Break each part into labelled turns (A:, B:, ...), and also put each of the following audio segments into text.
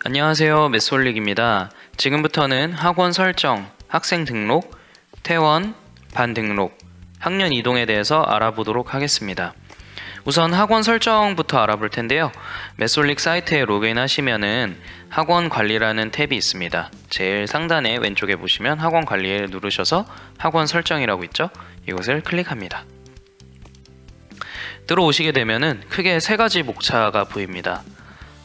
A: 안녕하세요. 메솔릭입니다. 지금부터는 학원 설정, 학생 등록, 퇴원, 반 등록, 학년 이동에 대해서 알아보도록 하겠습니다. 우선 학원 설정부터 알아볼 텐데요. 메솔릭 사이트에 로그인하시면은 학원 관리라는 탭이 있습니다. 제일 상단에 왼쪽에 보시면 학원 관리를 누르셔서 학원 설정이라고 있죠? 이것을 클릭합니다. 들어오시게 되면은 크게 세 가지 목차가 보입니다.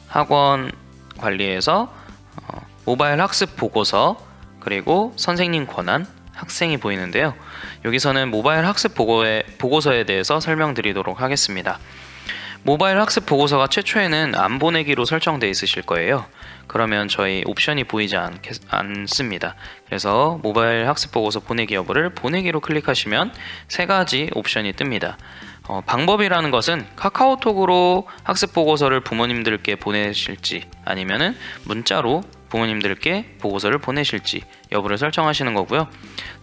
A: 학원 관리에서 모바일 학습 보고서, 그리고 선생님 권한, 학생이 보이는데요. 여기서는 모바일 학습 보고서에 대해서 설명드리도록 하겠습니다. 모바일 학습 보고서가 최초에는 안 보내기로 설정되어 있으실 거예요. 그러면 저희 옵션이 보이지 않습니다. 그래서 모바일 학습 보고서 보내기 여부를 보내기로 클릭하시면 세 가지 옵션이 뜹니다. 방법이라는 것은 카카오톡으로 학습 보고서를 부모님들께 보내실지 아니면은 문자로 부모님들께 보고서를 보내실지 여부를 설정하시는 거고요.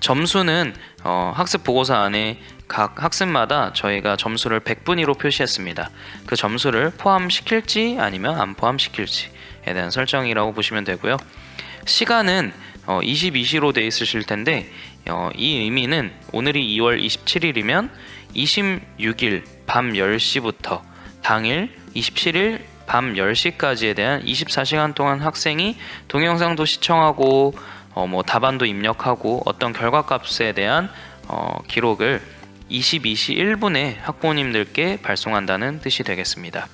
A: 점수는 학습 보고서 안에 각 학습마다 저희가 점수를 100분위로 표시했습니다. 그 점수를 포함시킬지 아니면 안 포함시킬지에 대한 설정이라고 보시면 되고요. 시간은 22시로 되어 있으실 텐데 이 의미는 오늘이 2월 27일이면 26일 밤 10시부터 당일 27일 밤 10시까지에 대한 24시간 동안 학생이 동영상도 시청하고 답안도 입력하고 어떤 결과값에 대한 기록을 22시 1분에 학부모님들께 발송한다는 뜻이 되겠습니다.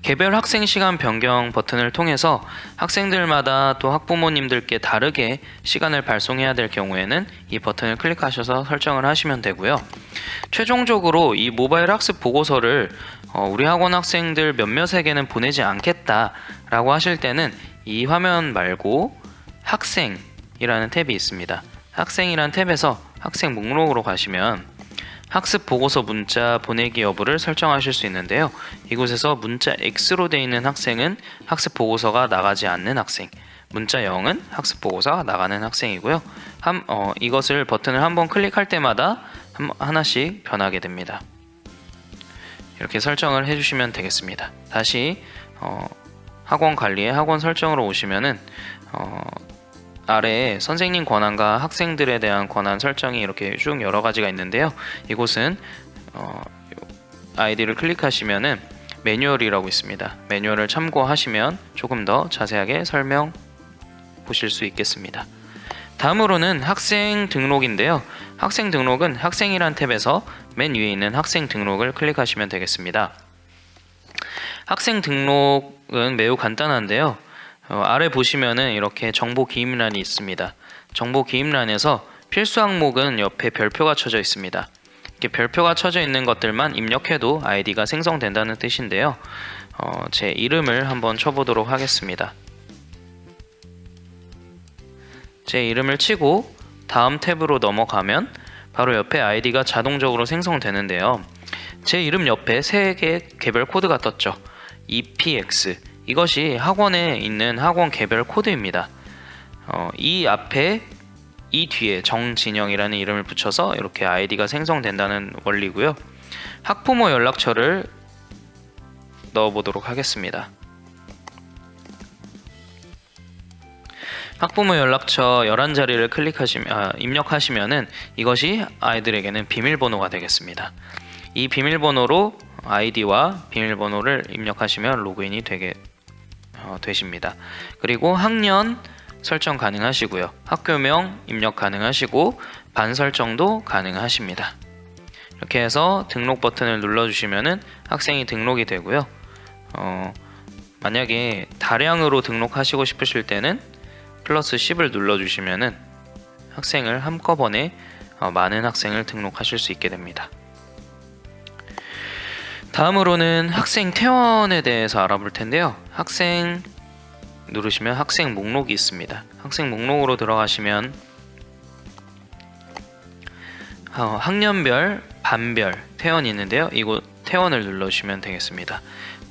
A: 개별 학생 시간 변경 버튼을 통해서 학생들마다 또 학부모님들께 다르게 시간을 발송해야 될 경우에는 이 버튼을 클릭하셔서 설정을 하시면 되고요. 최종적으로 이 모바일 학습 보고서를 우리 학원 학생들 몇몇에게는 보내지 않겠다라고 하실 때는 이 화면 말고 학생이라는 탭이 있습니다. 학생이라는 탭에서 학생 목록으로 가시면 학습 보고서 문자 보내기 여부를 설정하실 수 있는데요. 이곳에서 문자 X로 되어 있는 학생은 학습 보고서가 나가지 않는 학생, 문자 0은 학습 보고서가 나가는 학생이고요. 이것을 버튼을 한번 클릭할 때마다 하나씩 변하게 됩니다. 이렇게 설정을 해주시면 되겠습니다. 다시 학원 관리에 학원 설정으로 오시면은 아래에 선생님 권한과 학생들에 대한 권한 설정이 이렇게 쭉 여러 가지가 있는데요. 이곳은 아이디를 클릭하시면은 매뉴얼이라고 있습니다. 매뉴얼을 참고하시면 조금 더 자세하게 설명 보실 수 있겠습니다. 다음으로는 학생 등록인데요. 학생 등록은 학생이란 탭에서 맨 위에 있는 학생 등록을 클릭하시면 되겠습니다. 학생 등록은 매우 간단한데요. 아래 보시면은 이렇게 정보 기입란이 있습니다. 정보 기입란에서 필수 항목은 옆에 별표가 쳐져 있습니다. 이렇게 별표가 쳐져 있는 것들만 입력해도 아이디가 생성된다는 뜻인데요. 제 이름을 한번 쳐보도록 하겠습니다. 제 이름을 치고 다음 탭으로 넘어가면 바로 옆에 아이디가 자동적으로 생성되는데요. 제 이름 옆에 3개의 개별 코드가 떴죠. EPX, 이것이 학원에 있는 학원 개별 코드입니다. 이 앞에 이 뒤에 정진영이라는 이름을 붙여서 이렇게 아이디가 생성된다는 원리고요. 학부모 연락처를 넣어보도록 하겠습니다. 학부모 연락처 11자리를 입력하시면은 이것이 아이들에게는 비밀번호가 되겠습니다. 이 비밀번호로 아이디와 비밀번호를 입력하시면 로그인이 되십니다. 그리고 학년 설정 가능하시고요. 학교명 입력 가능하시고 반 설정도 가능하십니다. 이렇게 해서 등록 버튼을 눌러주시면은 학생이 등록이 되고요. 만약에 다량으로 등록하시고 싶으실 때는 플러스 10을 눌러주시면은 학생을 한꺼번에 많은 학생을 등록하실 수 있게 됩니다. 다음으로는 학생 퇴원에 대해서 알아볼 텐데요. 학생 누르시면 학생 목록이 있습니다. 학생 목록으로 들어가시면 학년별, 반별 퇴원이 있는데요. 이곳 퇴원을 눌러주시면 되겠습니다.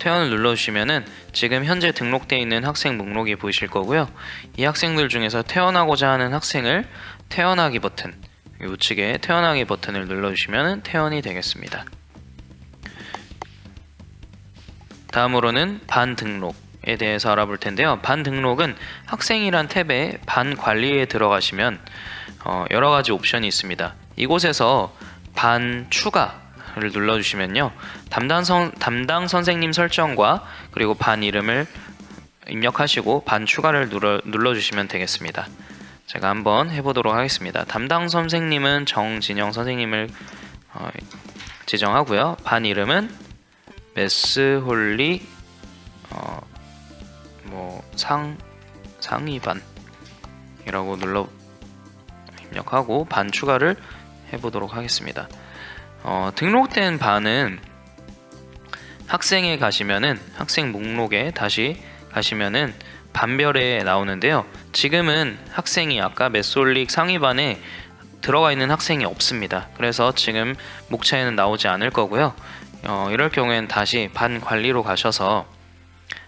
A: 퇴원을 눌러주시면은 지금 현재 등록되어 있는 학생 목록이 보이실 거고요. 이 학생들 중에서 퇴원하고자 하는 학생을 퇴원하기 버튼, 우측에 퇴원하기 버튼을 눌러주시면 퇴원이 되겠습니다. 다음으로는 반 등록에 등록에 대해서 알아볼 텐데요. 반 등록은 학생이란 탭에 반 관리에 들어가시면 여러 가지 옵션이 있습니다. 이곳에서 반 추가를 눌러주시면요. 담당 선생님 설정과 그리고 반 이름을 입력하시고 반 추가를 눌러주시면 되겠습니다. 제가 한번 해보도록 하겠습니다. 담당 선생님은 정진영 선생님을 지정하고요. 반 이름은 매스홀릭 상위반이라고 입력하고 반 추가를 해보도록 하겠습니다. 등록된 반은 학생에 가시면은 학생 목록에 다시 가시면은 반별에 나오는데요. 지금은 학생이 아까 매솔릭 상위반에 들어가 있는 학생이 없습니다. 그래서 지금 목차에는 나오지 않을 거고요. 이럴 경우에는 다시 반 관리로 가셔서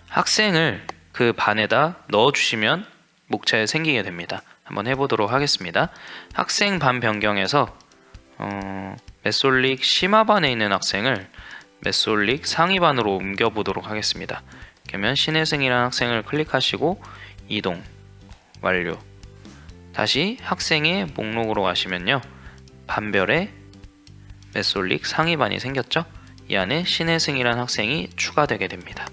A: 학생을 그 반에다 넣어주시면 목차에 생기게 됩니다. 한번 해보도록 하겠습니다. 학생 반 변경해서 매솔릭 심화반에 있는 학생을 매솔릭 상위반으로 옮겨보도록 하겠습니다. 그러면 신혜승이라는 학생을 클릭하시고 이동 완료. 다시 학생의 목록으로 가시면요. 반별에 매솔릭 상위반이 생겼죠? 이 안에 신혜승이라는 학생이 추가되게 됩니다.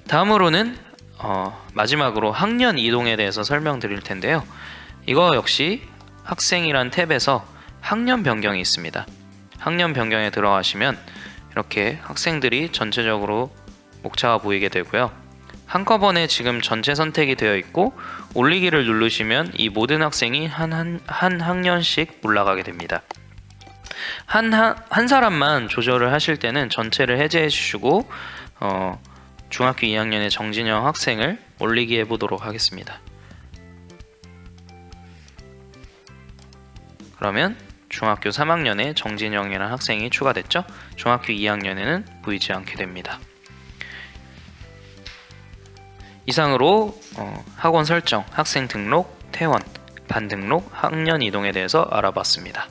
A: 다음으로는 마지막으로 학년 이동에 대해서 설명드릴 텐데요. 이거 역시 학생이란 탭에서 학년 변경이 있습니다. 학년 변경에 들어가시면 이렇게 학생들이 전체적으로 목차가 보이게 되고요. 한꺼번에 지금 전체 선택이 되어 있고 올리기를 누르시면 이 모든 학생이 한 학년씩 올라가게 됩니다. 한 사람만 조절을 하실 때는 전체를 해제해 주시고 중학교 2학년의 정진영 학생을 올리기 해보도록 하겠습니다. 그러면 중학교 3학년에 정진영이라는 학생이 추가됐죠? 중학교 2학년에는 보이지 않게 됩니다. 이상으로 학원 설정, 학생 등록, 퇴원, 반 등록, 학년 이동에 대해서 알아봤습니다.